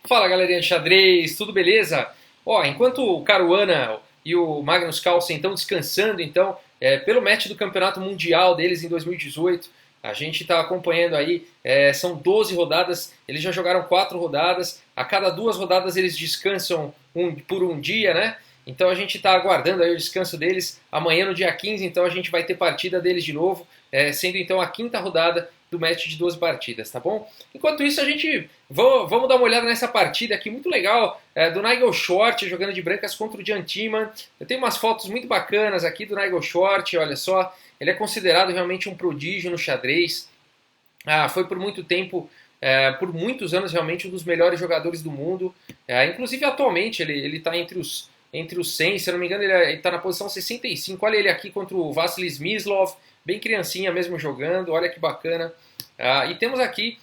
Fala galerinha de xadrez, tudo beleza? Ó, enquanto o Caruana e o Magnus Carlsen estão descansando, então, pelo match do Campeonato Mundial deles em 2018, a gente está acompanhando aí, são 12 rodadas, eles já jogaram 4 rodadas, a cada 2 rodadas eles descansam por um dia, né? Então a gente está aguardando aí o descanso deles. Amanhã, no dia 15, então a gente vai ter partida deles de novo, sendo então a quinta rodada do match de 12 partidas, tá bom? Enquanto isso, a gente vamos dar uma olhada nessa partida aqui, muito legal, do Nigel Short jogando de brancas contra o Jan Tiemann. Eu tenho umas fotos muito bacanas aqui do Nigel Short, olha só, ele é considerado realmente um prodígio no xadrez. Foi por muito tempo, por muitos anos realmente um dos melhores jogadores do mundo. Inclusive atualmente ele está entre os 100, se eu não me engano ele está na posição 65. Olha ele aqui contra o Vasily Smyslov, bem criancinha mesmo jogando, olha que bacana. E temos aqui,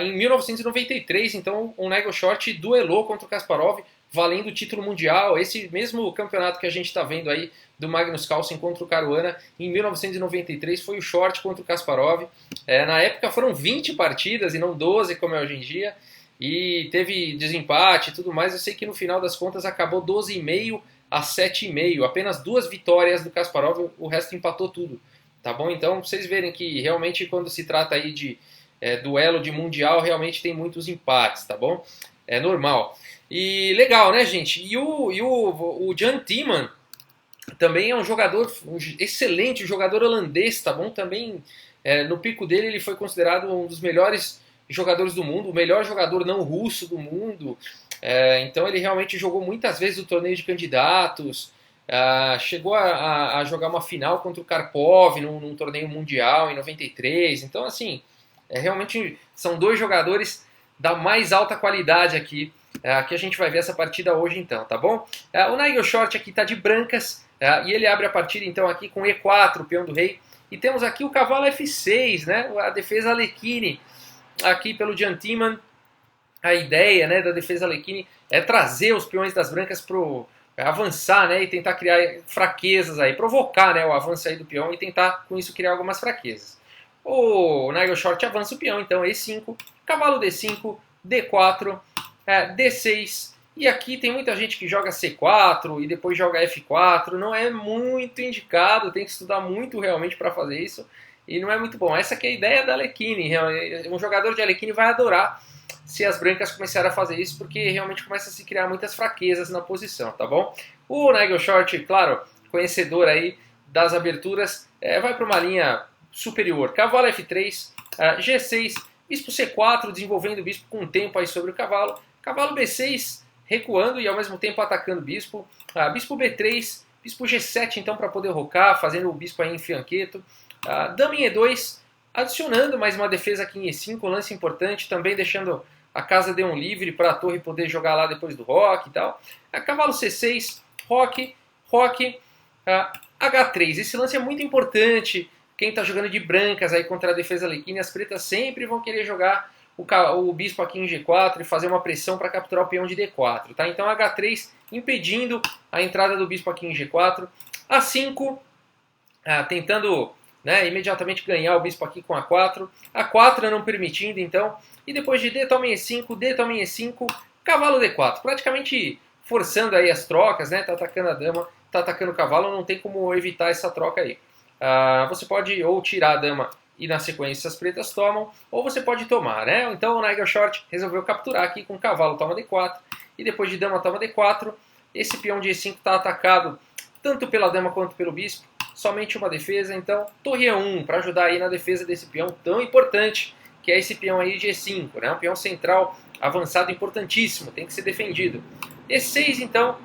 em 1993, então, o Nigel Short duelou contra o Kasparov, valendo o título mundial. Esse mesmo campeonato que a gente está vendo aí, do Magnus Carlsen contra o Caruana, em 1993, foi o Short contra o Kasparov. Na época foram 20 partidas e não 12, como é hoje em dia. E teve desempate e tudo mais. Eu sei que no final das contas acabou 12,5 a 7,5. Apenas 2 vitórias do Kasparov, o resto empatou tudo. Tá bom? Então, vocês verem que realmente quando se trata aí de duelo de mundial, realmente tem muitos empates, tá bom? É normal. E legal, né, gente? E o Jan Tiemann também é um jogador, um excelente jogador holandês, tá bom? Também no pico dele ele foi considerado um dos melhores jogadores do mundo, o melhor jogador não russo do mundo. Então ele realmente jogou muitas vezes o torneio de candidatos. Chegou a jogar uma final contra o Karpov num torneio mundial em 93. Então, assim, realmente são dois jogadores da mais alta qualidade aqui, que a gente vai ver essa partida hoje, então, tá bom? O Nigel Short aqui está de brancas, e ele abre a partida, então, aqui com E4, o peão do rei. E temos aqui o cavalo F6, né? A defesa Alekhine, aqui pelo Jan Tiemann. A ideia, né, da defesa Alekhine é trazer os peões das brancas pro avançar, né, e tentar criar fraquezas aí, provocar, né, o avanço aí do peão e tentar com isso criar algumas fraquezas. O Nigel Short avança o peão, então E5, cavalo D5, D4, D6, e aqui tem muita gente que joga C4 e depois joga F4, não é muito indicado, tem que estudar muito realmente para fazer isso, e não é muito bom. Essa aqui é a ideia da Alekhine, um jogador de Alekhine vai adorar se as brancas começarem a fazer isso, porque realmente começa a se criar muitas fraquezas na posição, tá bom? O Nigel Short, claro, conhecedor aí das aberturas, vai para uma linha superior. Cavalo F3, G6, bispo C4, desenvolvendo o bispo com tempo aí sobre o cavalo. Cavalo B6, recuando e ao mesmo tempo atacando o bispo. Bispo B3, bispo G7, então, para poder rocar, fazendo o bispo aí em fianqueto. Dama em E2, adicionando mais uma defesa aqui em E5, um lance importante, também deixando a casa D1 livre para a torre poder jogar lá depois do roque e tal. Cavalo C6, roque, H3. Esse lance é muito importante. Quem está jogando de brancas aí contra a defesa Alekhine, as pretas sempre vão querer jogar o bispo aqui em G4 e fazer uma pressão para capturar o peão de D4. Tá? Então H3 impedindo a entrada do bispo aqui em G4. A5, tentando, né, imediatamente ganhar o bispo aqui com A4. A4 não permitindo, então. E depois de D toma em E5, D toma em E5, cavalo D4. Praticamente forçando aí as trocas, né? Tá atacando a dama, tá atacando o cavalo, não tem como evitar essa troca aí. Você pode ou tirar a dama e na sequência as pretas tomam, ou você pode tomar, né? Então o Nigel Short resolveu capturar aqui com cavalo toma D4, e depois de dama toma D4, esse peão de E5 está atacado tanto pela dama quanto pelo bispo, somente uma defesa, então torre E1 para ajudar aí na defesa desse peão tão importante, que é esse peão aí de E5, né? Um peão central avançado importantíssimo, tem que ser defendido. E6, então,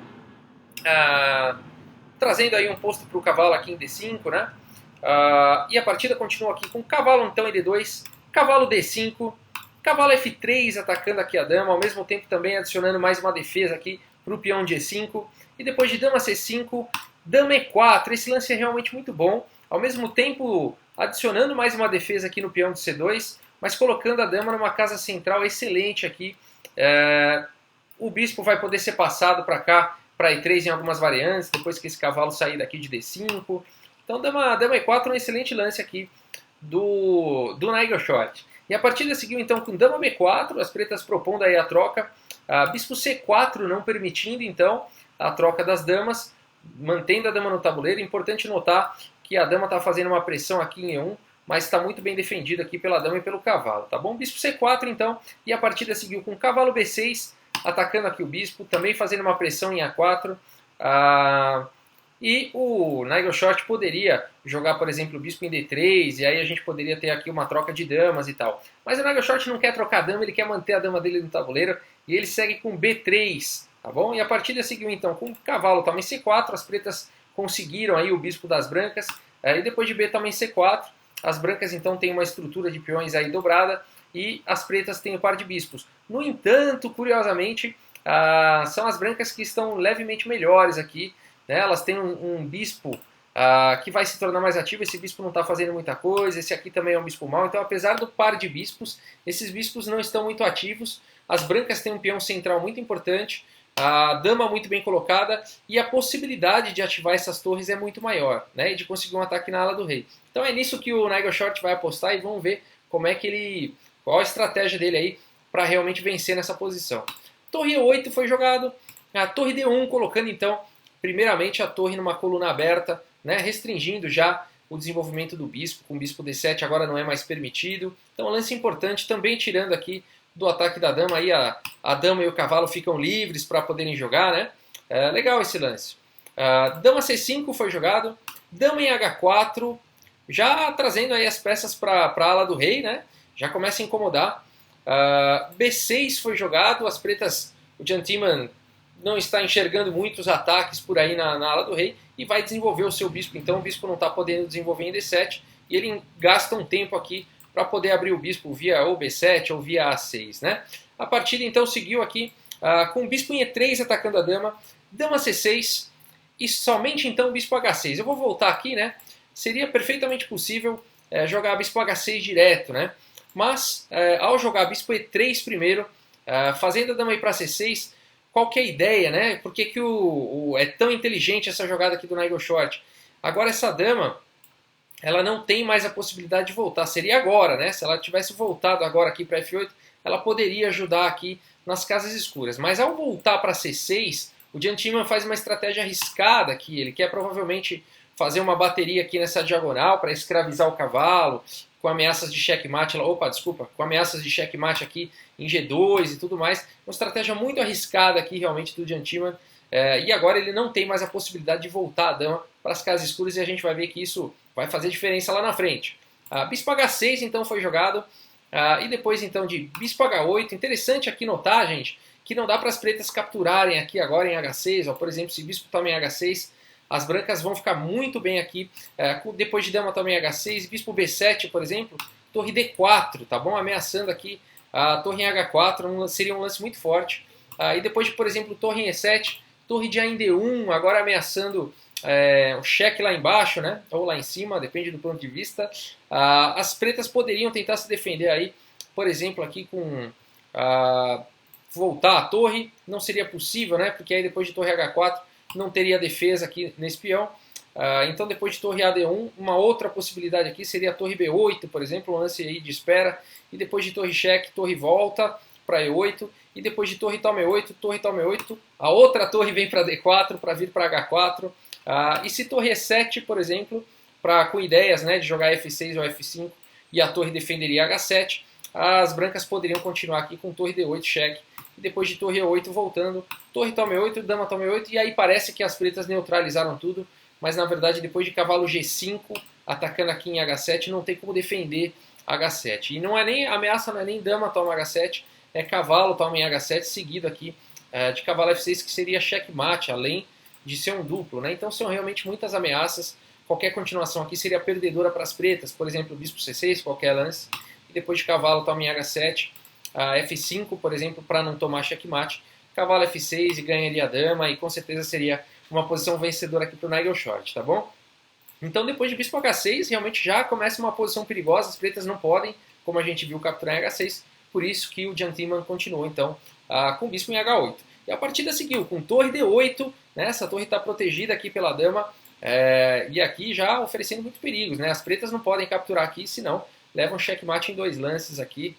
trazendo aí um posto para o cavalo aqui em D5, né? E a partida continua aqui com cavalo então em D2, cavalo D5, cavalo F3 atacando aqui a dama, ao mesmo tempo também adicionando mais uma defesa aqui para o peão de E5, e depois de dama C5, dama E4, esse lance é realmente muito bom, ao mesmo tempo adicionando mais uma defesa aqui no peão de C2, mas colocando a dama numa casa central excelente aqui. O bispo vai poder ser passado para cá, para E3 em algumas variantes, depois que esse cavalo sair daqui de D5. Então dama E4 é um excelente lance aqui do Nigel Short. E a partida seguiu então com dama B4, as pretas propondo aí a troca. Bispo C4 não permitindo, então, a troca das damas, mantendo a dama no tabuleiro. Importante notar que a dama está fazendo uma pressão aqui em E1, mas está muito bem defendido aqui pela dama e pelo cavalo, tá bom? Bispo C4, então, e a partida seguiu com cavalo B6, atacando aqui o bispo, também fazendo uma pressão em A4. E o Nigel Short poderia jogar, por exemplo, o bispo em D3, e aí a gente poderia ter aqui uma troca de damas e tal. Mas o Nigel Short não quer trocar dama, ele quer manter a dama dele no tabuleiro, e ele segue com B3, tá bom? E a partida seguiu então com cavalo toma em C4, as pretas conseguiram aí o bispo das brancas, e depois de B toma em C4, as brancas então têm uma estrutura de peões aí dobrada, e as pretas têm o par de bispos. No entanto, curiosamente, são as brancas que estão levemente melhores aqui, né? Elas têm um bispo que vai se tornar mais ativo, esse bispo não está fazendo muita coisa, esse aqui também é um bispo mau, então apesar do par de bispos, esses bispos não estão muito ativos, as brancas têm um peão central muito importante, a dama muito bem colocada e a possibilidade de ativar essas torres é muito maior, né? E de conseguir um ataque na ala do rei. Então é nisso que o Nigel Short vai apostar e vamos ver como é que qual a estratégia dele aí para realmente vencer nessa posição. Torre E8 foi jogado, a torre D1 colocando então primeiramente a torre numa coluna aberta, né, restringindo já o desenvolvimento do bispo, com o bispo D7 agora não é mais permitido. Então, um lance importante, também tirando aqui do ataque da dama, aí a dama e o cavalo ficam livres para poderem jogar, né? Legal esse lance. Dama C5 foi jogado, dama em H4, já trazendo aí as peças para a ala do rei, né? Já começa a incomodar. B6 foi jogado, as pretas, o Gentleman não está enxergando muitos ataques por aí na ala do rei e vai desenvolver o seu bispo. Então o bispo não está podendo desenvolver em D7 e ele gasta um tempo aqui para poder abrir o bispo via ou B7 ou via A6, né? A partida então seguiu aqui com o bispo em E3 atacando a dama, dama C6 e somente então o bispo H6. Eu vou voltar aqui, né? Seria perfeitamente possível jogar bispo H6 direto, né? Mas ao jogar bispo E3 primeiro, fazendo a dama ir para C6, qual que é a ideia, né? Por que é tão inteligente essa jogada aqui do Nigel Short? Agora essa dama, ela não tem mais a possibilidade de voltar. Seria agora, né? Se ela tivesse voltado agora aqui para F8, ela poderia ajudar aqui nas casas escuras. Mas ao voltar para C6, o Gentleman faz uma estratégia arriscada aqui. Ele quer provavelmente fazer uma bateria aqui nessa diagonal para escravizar o cavalo, com ameaças de checkmate, com ameaças de checkmate aqui em G2 e tudo mais. Uma estratégia muito arriscada aqui realmente do Gentleman. E agora ele não tem mais a possibilidade de voltar a dama para as casas escuras e a gente vai ver que isso vai fazer diferença lá na frente. Bispo H6 então foi jogado e depois então de Bispo H8. Interessante aqui notar, gente, que não dá para as pretas capturarem aqui agora em H6. Ó, por exemplo, se Bispo toma em H6, as brancas vão ficar muito bem aqui. Depois de Dama também H6, Bispo B7, por exemplo, Torre D4, tá bom? Ameaçando aqui a Torre em H4, seria um lance muito forte. E depois de, por exemplo, Torre em E7, Torre de A em D1, agora ameaçando o cheque lá embaixo, né? Ou lá em cima, depende do ponto de vista. As pretas poderiam tentar se defender aí, por exemplo, aqui com voltar a torre, não seria possível, né? Porque aí depois de Torre H4 não teria defesa aqui nesse peão. Então depois de Torre AD1, uma outra possibilidade aqui seria a Torre B8, por exemplo, um lance aí de espera. E depois de Torre cheque, Torre volta para E8. E depois de Torre toma E8, Torre toma E8, a outra torre vem para D4 para vir para H4. E se Torre E7, por exemplo, com ideias, né, de jogar F6 ou F5 e a torre defenderia H7, as brancas poderiam continuar aqui com Torre D8 cheque. E depois de Torre E8 voltando, Torre toma E8, Dama toma E8, e aí parece que as pretas neutralizaram tudo, mas na verdade depois de Cavalo G5, atacando aqui em H7, não tem como defender H7. E não é nem ameaça, não é nem Dama toma H7, é Cavalo toma em H7, seguido aqui de Cavalo F6, que seria checkmate, além de ser um duplo, né? Então são realmente muitas ameaças, qualquer continuação aqui seria perdedora para as pretas, por exemplo, Bispo C6, qualquer lance, e depois de Cavalo toma em H7, F5, por exemplo, para não tomar checkmate, Cavalo F6 e ganha ali a dama, e com certeza seria uma posição vencedora aqui para o Nigel Short, tá bom? Então depois de Bispo H6, realmente já começa uma posição perigosa, as pretas não podem, como a gente viu, capturar em H6, por isso que o Gentleman continuou então com o Bispo em H8. E a partida seguiu com Torre D8, né? Essa torre está protegida aqui pela dama, e aqui já oferecendo muito perigos, né? As pretas não podem capturar aqui, senão levam checkmate em 2 lances aqui.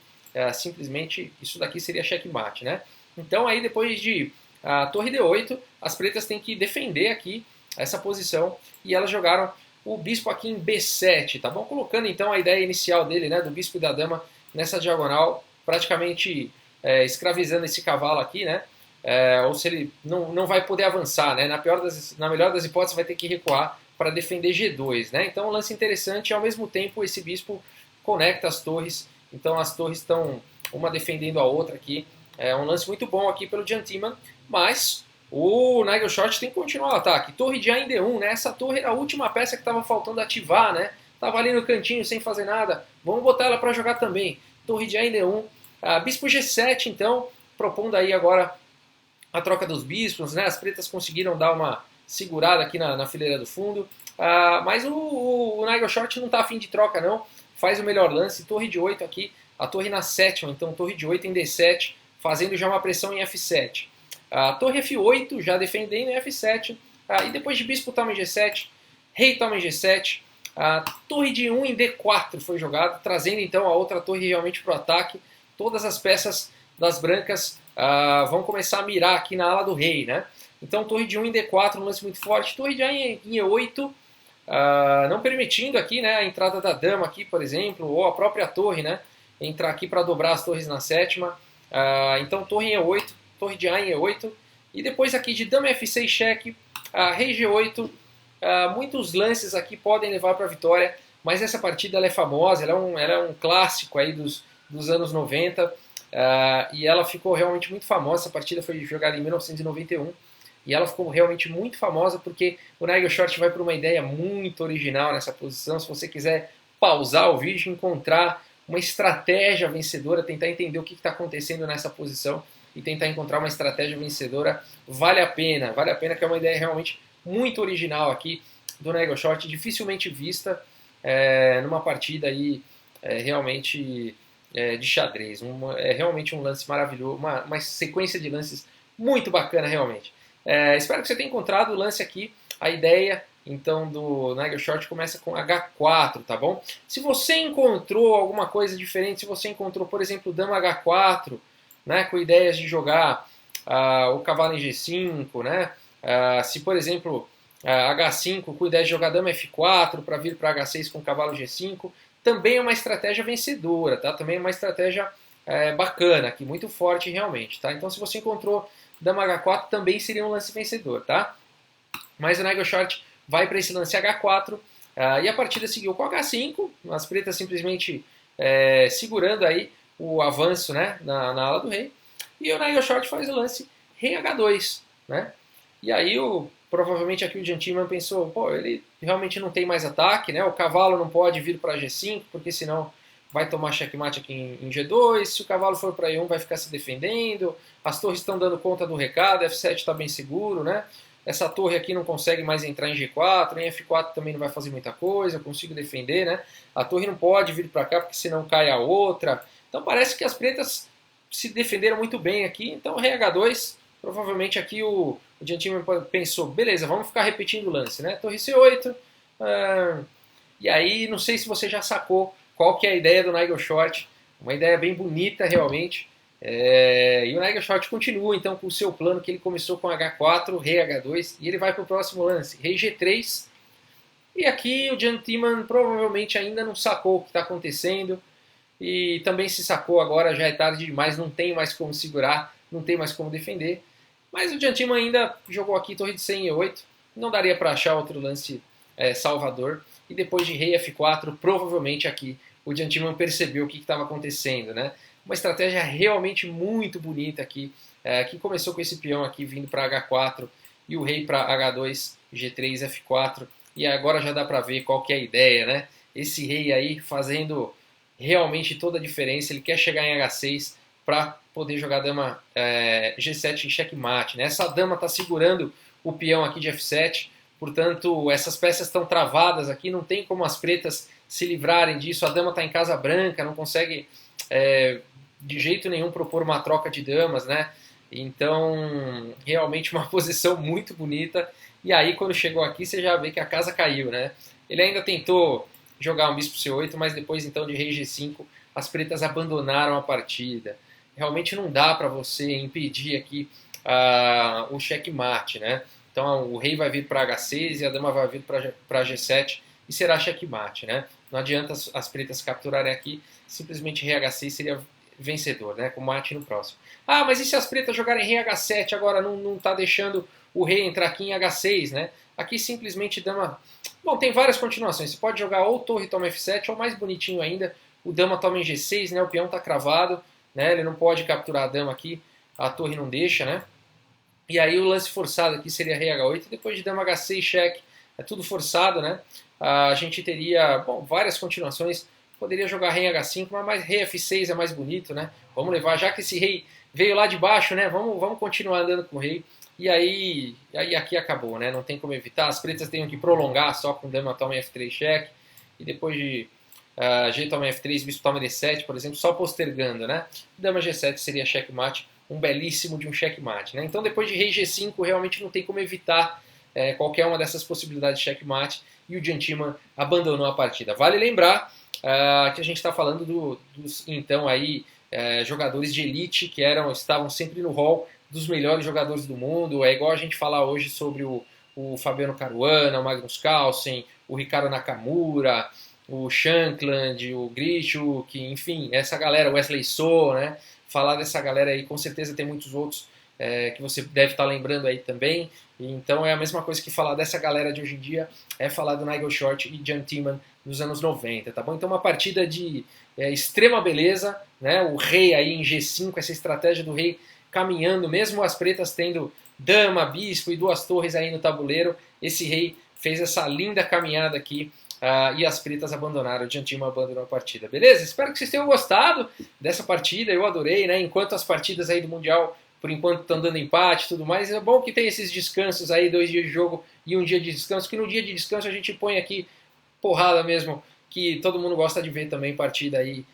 Simplesmente isso daqui seria checkmate, né? Então aí depois de a torre D8, as pretas têm que defender aqui essa posição e elas jogaram o bispo aqui em B7, tá bom? Colocando então a ideia inicial dele, né, do bispo e da dama nessa diagonal, praticamente escravizando esse cavalo aqui, né? Ou se ele não vai poder avançar, né? Na melhor das hipóteses vai ter que recuar para defender G2, né? Então um lance interessante e ao mesmo tempo esse bispo conecta as torres, então as torres estão uma defendendo a outra aqui. É um lance muito bom aqui pelo Jantiman, mas o Nigel Short tem que continuar o ataque. Torre de A em D1, né? Essa torre era a última peça que estava faltando ativar, né? Tava ali no cantinho sem fazer nada. Vamos botar ela para jogar também. Torre de A em D1. Bispo G7, então, propondo aí agora a troca dos bispos, né? As pretas conseguiram dar uma segurada aqui na fileira do fundo. Mas o Nigel Short não está afim de troca, não. Faz o melhor lance. Torre de 8 aqui. A torre na sétima, então torre de 8 em D7, fazendo já uma pressão em F7. A torre F8 já defendendo em F7. E depois de bispo toma em G7, rei toma em G7. A torre de 1 em D4 foi jogado, trazendo então a outra torre realmente para o ataque. Todas as peças das brancas vão começar a mirar aqui na ala do rei, né? Então torre de 1 em D4, um lance muito forte. Torre de A em E8, não permitindo aqui, né, a entrada da dama aqui, por exemplo, ou a própria torre, né? Entrar aqui para dobrar as torres na sétima. Então torre em E8, torre de A em E8. E depois aqui de dama F6 cheque, rei G8. Muitos lances aqui podem levar para a vitória, mas essa partida ela é famosa, ela é um clássico aí dos anos 90. E ela ficou realmente muito famosa. Essa partida foi jogada em 1991. E ela ficou realmente muito famosa porque o Nigel Short vai para uma ideia muito original nessa posição. Se você quiser pausar o vídeo e encontrar uma estratégia vencedora, tentar entender o que está acontecendo nessa posição e tentar encontrar uma estratégia vencedora, vale a pena, que é uma ideia realmente muito original aqui do Nigel Short, dificilmente vista numa partida aí realmente de xadrez. É realmente um lance maravilhoso, uma sequência de lances muito bacana realmente. Espero que você tenha encontrado o lance aqui, a ideia então do Nigel Short começa com H4, tá bom? Se você encontrou alguma coisa diferente, se você encontrou, por exemplo, dama H4, né, com ideias de jogar o cavalo em G5, né? Se, por exemplo, H5 com ideia de jogar dama F4 para vir para H6 com cavalo G5, também é uma estratégia vencedora, tá? Também é uma estratégia bacana, aqui, muito forte realmente, tá? Então, se você encontrou dama H4, também seria um lance vencedor, tá? Mas o Nigel Short vai para esse lance H4 e a partida seguiu com H5, as pretas simplesmente segurando aí o avanço, né, na ala do rei, e o Nigel Short faz o lance rei H2, né? E aí provavelmente aqui o Jantiman pensou, pô, ele realmente não tem mais ataque, né? O cavalo não pode vir para G5 porque senão vai tomar checkmate aqui em G2, se o cavalo for para E1 vai ficar se defendendo, as torres estão dando conta do recado, F7 está bem seguro, né? Essa torre aqui não consegue mais entrar em G4, em F4 também não vai fazer muita coisa, eu consigo defender, né? A torre não pode vir para cá porque senão cai a outra. Então parece que as pretas se defenderam muito bem aqui, então rei H2, provavelmente aqui o Jantiman pensou, beleza, vamos ficar repetindo o lance, né? Torre C8, e aí não sei se você já sacou qual que é a ideia do Nigel Short, uma ideia bem bonita realmente. E o Nigel Short continua então com o seu plano que ele começou com H4, rei H2, e ele vai para o próximo lance, rei G3. E aqui o Jantiman provavelmente ainda não sacou o que está acontecendo, e também se sacou agora, já é tarde demais, não tem mais como segurar, não tem mais como defender. Mas o Jantiman ainda jogou aqui torre de C em E8, não daria para achar outro lance salvador. E depois de rei F4, provavelmente aqui o Jantiman percebeu o que estava acontecendo, né? Uma estratégia realmente muito bonita aqui, que começou com esse peão aqui vindo para H4 e o rei para H2, G3, F4. E agora já dá para ver qual que é a ideia, né? Esse rei aí fazendo realmente toda a diferença. Ele quer chegar em H6 para poder jogar dama G7 em checkmate, né? Essa dama está segurando o peão aqui de F7. Portanto, essas peças estão travadas aqui, não tem como as pretas se livrarem disso. A dama está em casa branca, não consegue de jeito nenhum propor uma troca de damas, né? Então, realmente uma posição muito bonita. E aí, quando chegou aqui, você já vê que a casa caiu, né? Ele ainda tentou jogar um bispo C8, mas depois então de rei G5, as pretas abandonaram a partida. realmente não dá para você impedir aqui o checkmate, né? Então o rei vai vir para H6 e a dama vai vir para G7 e será checkmate, né? Não adianta as pretas capturarem aqui, simplesmente rei H6 seria vencedor, né? Com mate no próximo. Ah, mas e se as pretas jogarem rei H7 agora não tá deixando o rei entrar aqui em H6, né? Aqui simplesmente dama... Bom, tem várias continuações. Você pode jogar ou torre toma F7 ou mais bonitinho ainda, o dama toma em G6, né? O peão tá cravado, né? Ele não pode capturar a dama aqui, a torre não deixa, né? E aí o lance forçado aqui seria rei H8, depois de dama H6, cheque, é tudo forçado, né? A gente teria, bom, várias continuações, poderia jogar rei H5, mas rei F6 é mais bonito, né? Vamos levar, já que esse rei veio lá de baixo, né? Vamos continuar andando com o rei. E aí aqui acabou, né? Não tem como evitar, as pretas teriam que prolongar só com dama toma F3 cheque, e depois de G toma F3, bispo toma D7, por exemplo, só postergando, né? Dama G7 seria checkmate, um belíssimo de um checkmate, né? Então depois de rei G5 realmente não tem como evitar qualquer uma dessas possibilidades de checkmate e o Giantiman abandonou a partida. Vale lembrar que a gente está falando dos então aí jogadores de elite que estavam sempre no hall dos melhores jogadores do mundo. É igual a gente falar hoje sobre o Fabiano Caruana, o Magnus Carlsen, o Ricardo Nakamura, o Shankland, o Grichuk, enfim, essa galera, Wesley So, né? Falar dessa galera aí, com certeza tem muitos outros que você deve estar lembrando aí também. Então é a mesma coisa que falar dessa galera de hoje em dia, é falar do Nigel Short e Giantiman nos anos 90, tá bom? Então uma partida de extrema beleza, né? O rei aí em G5, essa estratégia do rei caminhando, mesmo as pretas tendo dama, bispo e duas torres aí no tabuleiro, esse rei fez essa linda caminhada aqui e as pretas abandonaram, o Giantiman abandonou a partida. Beleza? Espero que vocês tenham gostado dessa partida, eu adorei, né? Enquanto as partidas aí do Mundial, por enquanto, estão dando empate e tudo mais, é bom que tem esses descansos aí, 2 dias de jogo e um dia de descanso, que no dia de descanso a gente põe aqui porrada mesmo, que todo mundo gosta de ver também partida aí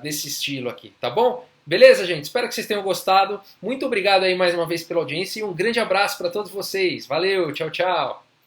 desse estilo aqui, tá bom? Beleza, gente? Espero que vocês tenham gostado. Muito obrigado aí mais uma vez pela audiência e um grande abraço para todos vocês. Valeu, tchau, tchau!